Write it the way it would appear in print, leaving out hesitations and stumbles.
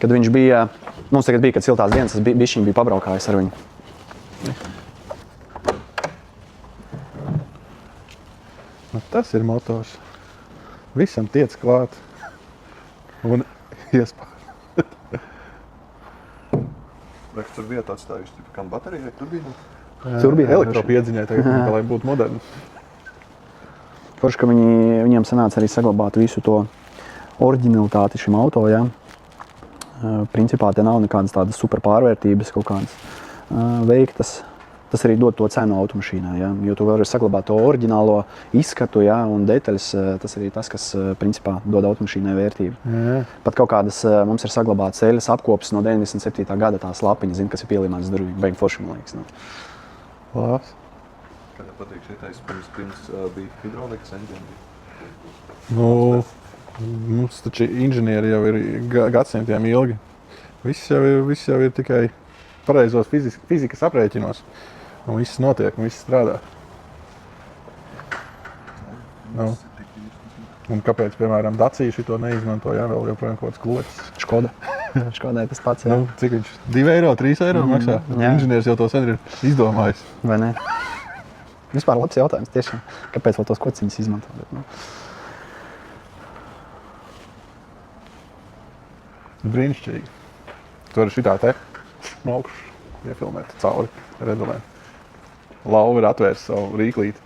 kad viņš bija, mums tagad bija, kad siltās dienas, es bišķiņ biju pabraukājis ar viņu. Nu, tas ir motors. Visam tiec klāt. Un iespār. Vai tur bija atstājuši, kā baterija, tur bija? Tur bija elektropiedziņai tagad, lai būtu moderni. Forši, ka viņiem sanāca arī saglabāt visu to oriģinalitāti šim auto, ja. Principā te nav nekādas tādas super pārvērtības kaut kādas veiktas. Tas arī dod to cenu automašīnā, ja? Jo tu vari saglabāt to oriģinālo izskatu, ja? Un detaļas, tas arī tas, kas principā dod automašīnai vērtību. Jā. Pat kaut kādas mums ir saglabātas ceļas apkopes no 97. gada tās lapiņas, kas ir pielīmētas durvīm, beig forši, man liekas. Labs. Kad tev patīk šitais, pirms bija hidrolikas enģini? Nu, mums taču inženieri jau ir gadsimtiem ilgi. Viss jau ir tikai pareizos fizikas aprēķinos. Un viss notiek, un viss strādā. Nu. Un kāpēc, piemēram, Dacia šito neizmanto, jā, vēl joprojām kaut kāds kuletis? Škoda. Škodai tas pats, jā. Nu, cik viņš? 2 eiro, 3 eiro maksā? Jā. Inženieris jau to sen ir izdomājis. Vai ne? Vispār labs jautājums tiešām. Kāpēc vēl tos kociņus izmanto? Bet, nu. Brīnišķīgi. Tu vari šitā te no augšas iefilmēt cauri redulēm. Lauva ir atvērsa savu rīklīti.